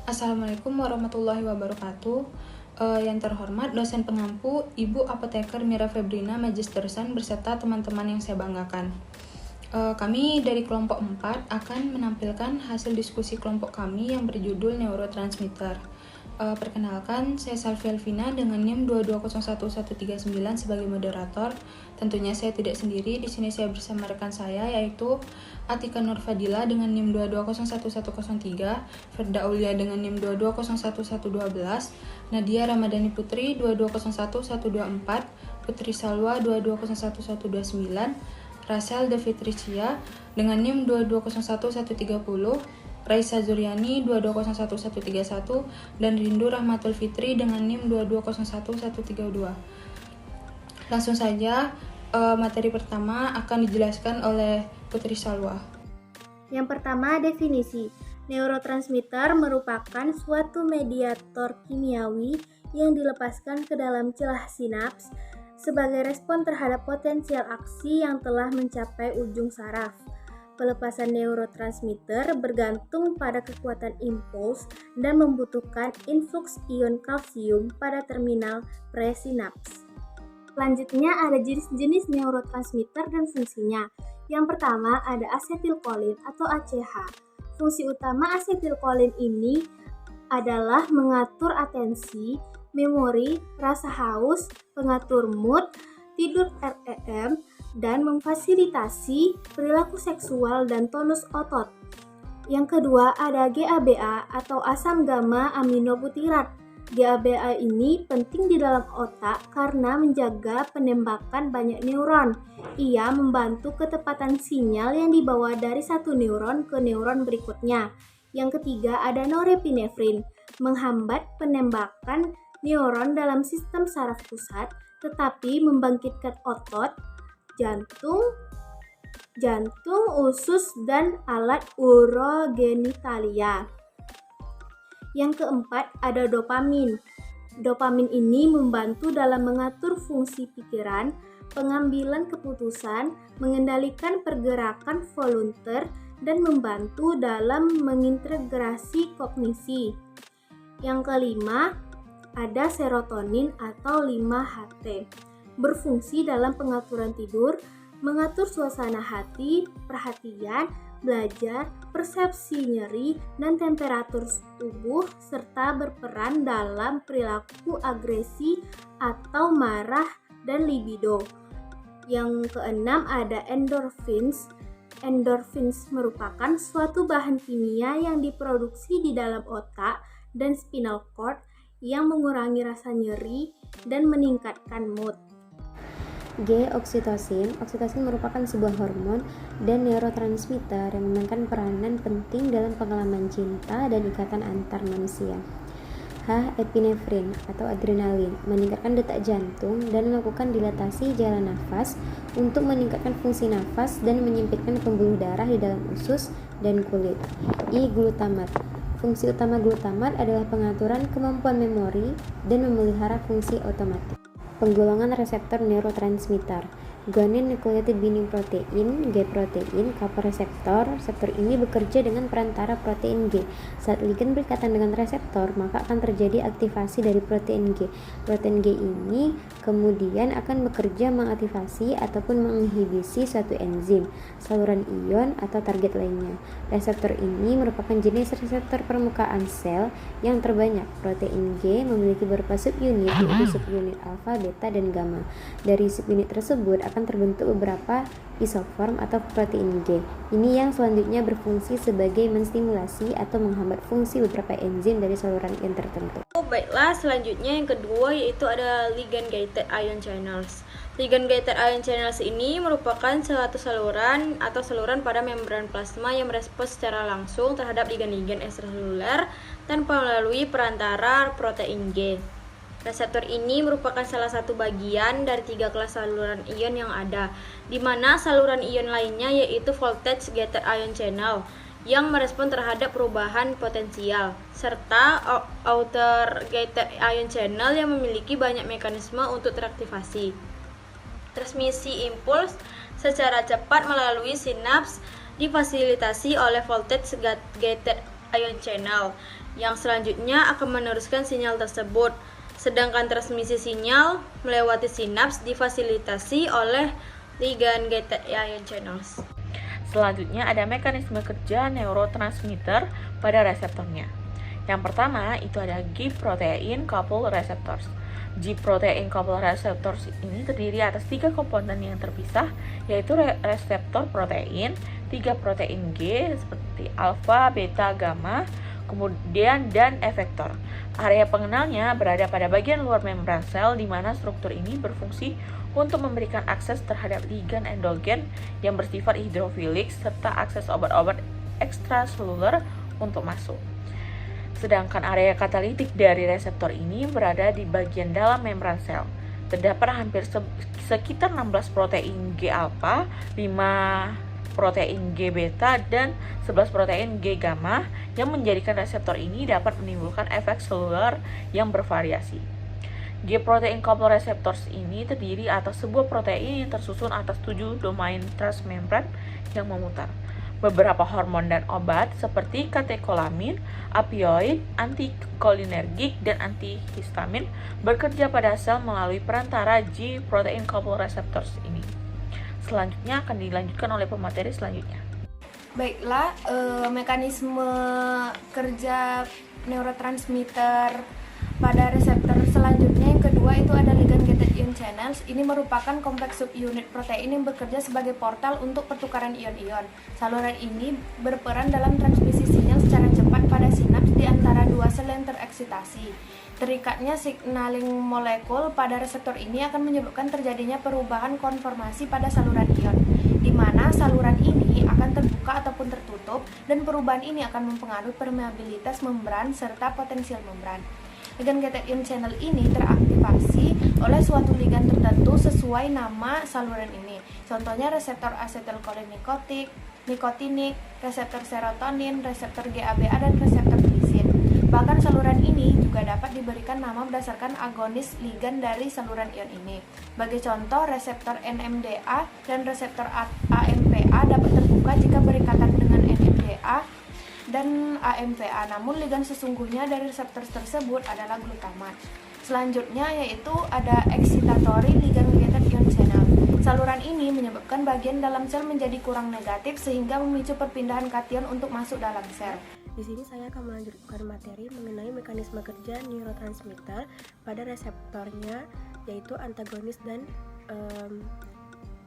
Assalamualaikum warahmatullahi wabarakatuh. Yang terhormat dosen pengampu Ibu Apoteker Mira Febrina Magistersan beserta teman-teman yang saya banggakan. Kami dari kelompok 4 akan menampilkan hasil diskusi kelompok kami yang berjudul neurotransmitter. Perkenalkan, saya Salvi Alvina dengan NIM 2201139 sebagai moderator. Tentunya saya tidak sendiri, di sini saya bersama rekan saya yaitu Atika Nurfadila dengan NIM 2201103, Firda Aulia dengan NIM 2201112, Nadia Ramadhani Putri 2201124, Putri Salwa 2201129, Rasel Devitricia dengan NIM 2201130, Raisa Zuryani 2201131 dan Rindu Rahmatul Fitri dengan NIM 2201132. Langsung saja materi pertama akan dijelaskan oleh Putri Salwa. Yang pertama, definisi. Neurotransmitter merupakan suatu mediator kimiawi yang dilepaskan ke dalam celah sinaps sebagai respon terhadap potensial aksi yang telah mencapai ujung saraf. Pelepasan neurotransmitter bergantung pada kekuatan impuls dan membutuhkan influx ion kalsium pada terminal presinaps. Selanjutnya ada jenis-jenis neurotransmitter dan fungsinya. Yang pertama ada asetilkolin atau ACH. Fungsi utama asetilkolin ini adalah mengatur atensi, memori, rasa haus, pengatur mood, tidur REM, dan memfasilitasi perilaku seksual dan tonus otot. Yang kedua ada GABA atau asam gamma aminobutirat. GABA ini penting di dalam otak karena menjaga penembakan banyak neuron. Ia membantu ketepatan sinyal yang dibawa dari satu neuron ke neuron berikutnya. Yang ketiga ada norepinefrin, menghambat penembakan neuron dalam sistem saraf pusat, tetapi membangkitkan otot, jantung, usus, dan alat urogenitalia. Yang keempat ada dopamin. Dopamin ini membantu dalam mengatur fungsi pikiran, pengambilan keputusan, mengendalikan pergerakan volunteer, dan membantu dalam mengintegrasi kognisi. Yang kelima ada serotonin atau 5-HT. Berfungsi dalam pengaturan tidur, mengatur suasana hati, perhatian, belajar, persepsi nyeri, dan temperatur tubuh, serta berperan dalam perilaku agresi atau marah dan libido. Yang keenam ada endorphins. Endorphins merupakan suatu bahan kimia yang diproduksi di dalam otak dan spinal cord yang mengurangi rasa nyeri dan meningkatkan mood. G. Oksitosin. Oksitosin merupakan sebuah hormon dan neurotransmitter yang memainkan peranan penting dalam pengalaman cinta dan ikatan antar manusia. H. Epinefrin atau adrenalin, meningkatkan detak jantung dan melakukan dilatasi jalan nafas untuk meningkatkan fungsi nafas dan menyempitkan pembuluh darah di dalam usus dan kulit. I. Glutamat. Fungsi utama glutamat adalah pengaturan kemampuan memori dan memelihara fungsi otomatis. Penggolongan reseptor neurotransmitter. Guanine nucleotide binding protein, G-protein, kappa reseptor. Reseptor ini bekerja dengan perantara protein G. Saat ligan berikatan dengan reseptor, maka akan terjadi aktivasi dari protein G. Protein G ini kemudian akan bekerja mengaktifasi ataupun menginhibisi suatu enzim, saluran ion, atau target lainnya. Reseptor ini merupakan jenis reseptor permukaan sel yang terbanyak. Protein G memiliki beberapa subunit, yaitu subunit alfa, beta, dan gamma. Dari subunit tersebut akan terbentuk beberapa isoform atau protein G. Ini yang selanjutnya berfungsi sebagai menstimulasi atau menghambat fungsi beberapa enzim dari saluran ion tertentu. Baiklah, selanjutnya yang kedua yaitu ada ligand-gated ion channels. Ligand-gated ion channels ini merupakan suatu saluran atau saluran pada membran plasma yang merespons secara langsung terhadap ligan-ligan ekstraseluler tanpa melalui perantara protein G. Reseptor ini merupakan salah satu bagian dari 3 kelas saluran ion yang ada, di mana saluran ion lainnya yaitu voltage-gated ion channel yang merespon terhadap perubahan potensial, serta outer-gated ion channel yang memiliki banyak mekanisme untuk teraktivasi. Transmisi impuls secara cepat melalui sinaps difasilitasi oleh voltage-gated ion channel yang selanjutnya akan meneruskan sinyal tersebut. Sedangkan transmisi sinyal melewati sinaps difasilitasi oleh ligand gated ion channels. Selanjutnya ada mekanisme kerja neurotransmitter pada reseptornya. Yang pertama itu ada G-protein coupled receptors. G-protein coupled receptors ini terdiri atas 3 komponen yang terpisah, yaitu reseptor protein, 3 protein G seperti alfa, beta, gamma, kemudian dan efektor. Area pengenalnya berada pada bagian luar membran sel, di mana struktur ini berfungsi untuk memberikan akses terhadap ligan endogen yang bersifat hidrofilik serta akses obat-obat ekstraseluler untuk masuk. Sedangkan area katalitik dari reseptor ini berada di bagian dalam membran sel. Terdapat hampir sekitar 16 protein G alpha, 5 protein G beta, dan 11 protein G gamma yang menjadikan reseptor ini dapat menimbulkan efek seluler yang bervariasi. G-protein coupled receptors ini terdiri atas sebuah protein yang tersusun atas 7 domain transmembran yang memutar. Beberapa hormon dan obat seperti katekolamin, opioid, antikolinergik, dan antihistamin bekerja pada sel melalui perantara G-protein coupled receptors ini. Selanjutnya akan dilanjutkan oleh pemateri selanjutnya. Baiklah, mekanisme kerja neurotransmitter pada reseptor selanjutnya yang kedua itu ada ligand gated ion channels. Ini merupakan kompleks subunit protein yang bekerja sebagai portal untuk pertukaran ion-ion. Saluran ini berperan dalam transmisi sinyal secara cepat pada sinaps di antara dua sel yang tereksitasi. Terikatnya signaling molekul pada reseptor ini akan menyebabkan terjadinya perubahan konformasi pada saluran ion, di mana saluran ini akan terbuka ataupun tertutup, dan perubahan ini akan mempengaruhi permeabilitas membran serta potensial membran. Ligand gated ion channel ini teraktivasi oleh suatu ligand tertentu sesuai nama saluran ini. Contohnya reseptor asetilkolinikotik, nikotinik, reseptor serotonin, reseptor GABA, dan reseptor glisin. Bahkan saluran ini juga dapat diberikan nama berdasarkan agonis ligand dari saluran ion ini. Sebagai contoh, reseptor NMDA dan reseptor AMPA dapat terbuka jika berikatan dengan NMDA dan AMPA, namun ligand sesungguhnya dari reseptor tersebut adalah glutamat. Selanjutnya yaitu ada excitatory ligand gated ion channel. Saluran ini menyebabkan bagian dalam sel menjadi kurang negatif sehingga memicu perpindahan kation untuk masuk dalam sel. Di sini saya akan melanjutkan materi mengenai mekanisme kerja neurotransmitter pada reseptornya, yaitu antagonis dan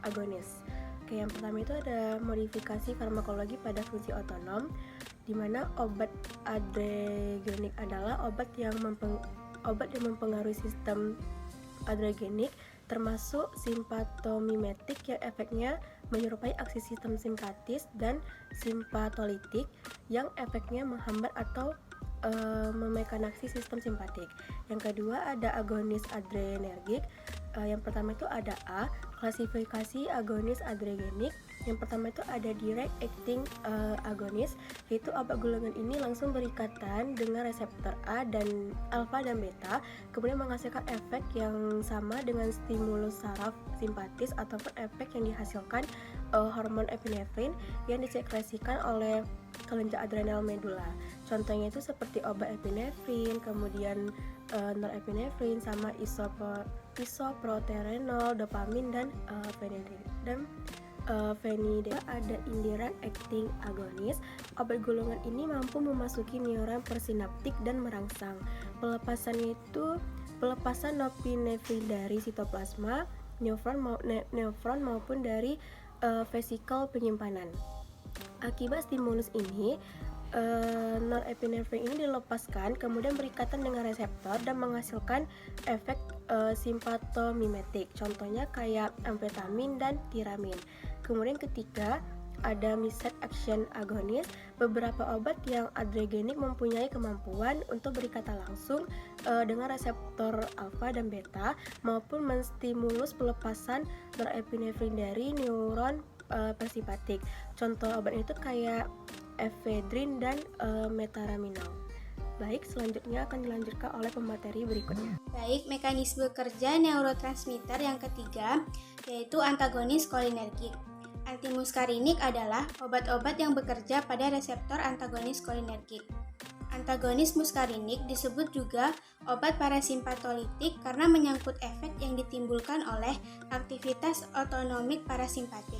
agonis. Oke, yang pertama itu ada modifikasi farmakologi pada fungsi otonom, di mana obat adregenik adalah obat yang mempengaruhi sistem adregenik, termasuk simpatomimetik yang efeknya menyerupai aksi sistem simpatis, dan simpatolitik yang efeknya menghambat atau memekan aksi sistem simpatik. Yang kedua ada agonis adrenergik. Yang pertama itu ada A, klasifikasi agonis adregenik. Yang pertama itu ada direct acting agonis, yaitu obat golongan ini langsung berikatan dengan reseptor A dan alfa dan beta, kemudian menghasilkan efek yang sama dengan stimulus saraf simpatis ataupun efek yang dihasilkan hormon epinefrin yang disekresikan oleh kelenjar adrenal medula. Contohnya itu seperti obat epinefrin, kemudian norepinefrin, sama isoproterenol, dopamin, dan fenidal. Ada indirect acting agonis. Obat golongan ini mampu memasuki neuron persinaptik dan merangsang. Pelepasannya itu pelepasan norepinefrin dari sitoplasma neufron maupun dari vesikel penyimpanan. Akibat stimulus ini, norepinefrin ini dilepaskan, kemudian berikatan dengan reseptor dan menghasilkan efek simpatomimetik. Contohnya kayak amfetamin dan tiramin. Kemudian ketiga, ada method action agonis. Beberapa obat yang adregenik mempunyai kemampuan untuk berikatan langsung dengan reseptor alfa dan beta, maupun menstimulus pelepasan norepinefrin dari neuron persimpatik. Contoh obat itu kayak efedrin dan metaraminol. Baik, selanjutnya akan dilanjutkan oleh pemateri berikutnya. Baik, mekanisme kerja neurotransmitter yang ketiga yaitu antagonis kolinergik. Antimuskarinik adalah obat-obat yang bekerja pada reseptor antagonis kolinergik. Antagonis muskarinik disebut juga obat parasimpatolitik karena menyangkut efek yang ditimbulkan oleh aktivitas otonomik parasimpatik.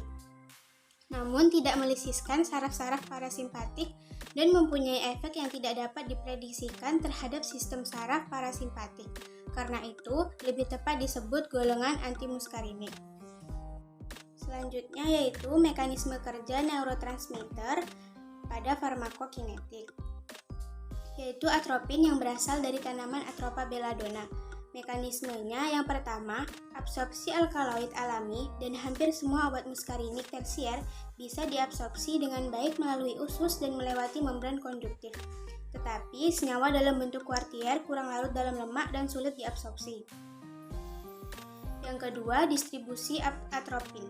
Namun tidak melisiskan saraf-saraf parasimpatik dan mempunyai efek yang tidak dapat diprediksikan terhadap sistem saraf parasimpatik. Karena itu, lebih tepat disebut golongan antimuskarinik. Selanjutnya yaitu mekanisme kerja neurotransmitter pada farmakokinetik, yaitu atropin yang berasal dari tanaman Atropa belladonna. Mekanismenya yang pertama, absorpsi alkaloid alami dan hampir semua obat muskarinik tersier bisa diabsorpsi dengan baik melalui usus dan melewati membran konduktif. Tetapi senyawa dalam bentuk kuartier kurang larut dalam lemak dan sulit diabsorpsi. Yang kedua, distribusi atropin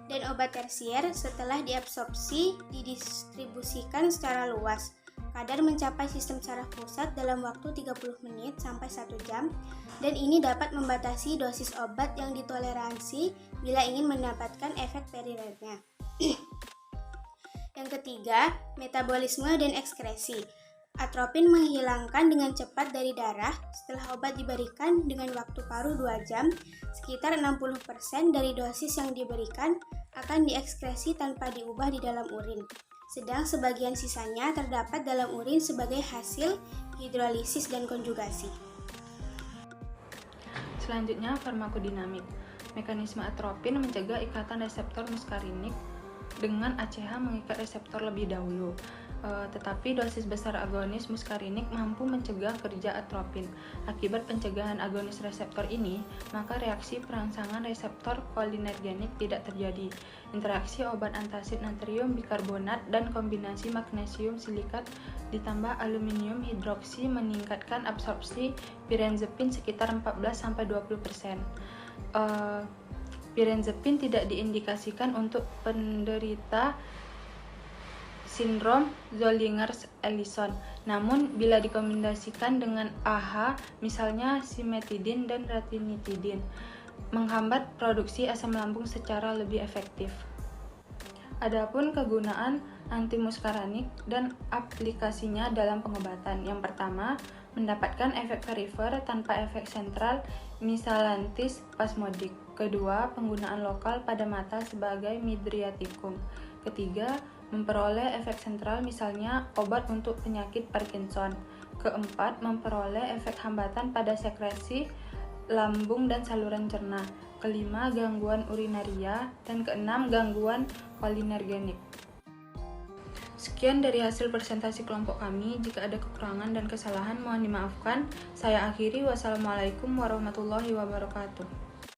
dan obat tersier setelah diabsorpsi didistribusikan secara luas. Kadar mencapai sistem saraf pusat dalam waktu 30 menit sampai 1 jam dan ini dapat membatasi dosis obat yang ditoleransi bila ingin mendapatkan efek periretnya. Yang ketiga, metabolisme dan ekskresi. Atropin menghilangkan dengan cepat dari darah setelah obat diberikan dengan waktu paruh 2 jam. Sekitar 60% dari dosis yang diberikan akan diekskresi tanpa diubah di dalam urin. Sedang sebagian sisanya terdapat dalam urin sebagai hasil hidrolisis dan konjugasi. Selanjutnya, farmakodinamik. Mekanisme atropin mencegah ikatan reseptor muskarinik dengan ACH mengikat reseptor lebih dahulu. Tetapi dosis besar agonis muskarinik mampu mencegah kerja atropin. Akibat pencegahan agonis reseptor ini, maka reaksi perangsangan reseptor kolinergenik tidak terjadi. Interaksi obat antasid natrium bikarbonat dan kombinasi magnesium silikat ditambah aluminium hidroksi meningkatkan absorpsi pirenzepin sekitar 14-20%. Pirenzepin tidak diindikasikan untuk penderita sindrom Zollinger-Ellison. Namun, bila dikombinasikan dengan AHA, misalnya simetidin dan ratinitidin, menghambat produksi asam lambung secara lebih efektif. Adapun kegunaan antimuskarinik dan aplikasinya dalam pengobatan. Yang pertama, mendapatkan efek perifer tanpa efek sentral, misal spasmodik. Kedua, penggunaan lokal pada mata sebagai midriaticum. Ketiga, memperoleh efek sentral misalnya obat untuk penyakit Parkinson. Keempat, memperoleh efek hambatan pada sekresi lambung dan saluran cerna. Kelima, gangguan urinaria. Dan keenam, gangguan kolinergenik. Sekian dari hasil presentasi kelompok kami. Jika ada kekurangan dan kesalahan mohon dimaafkan. Saya akhiri. Wassalamualaikum warahmatullahi wabarakatuh.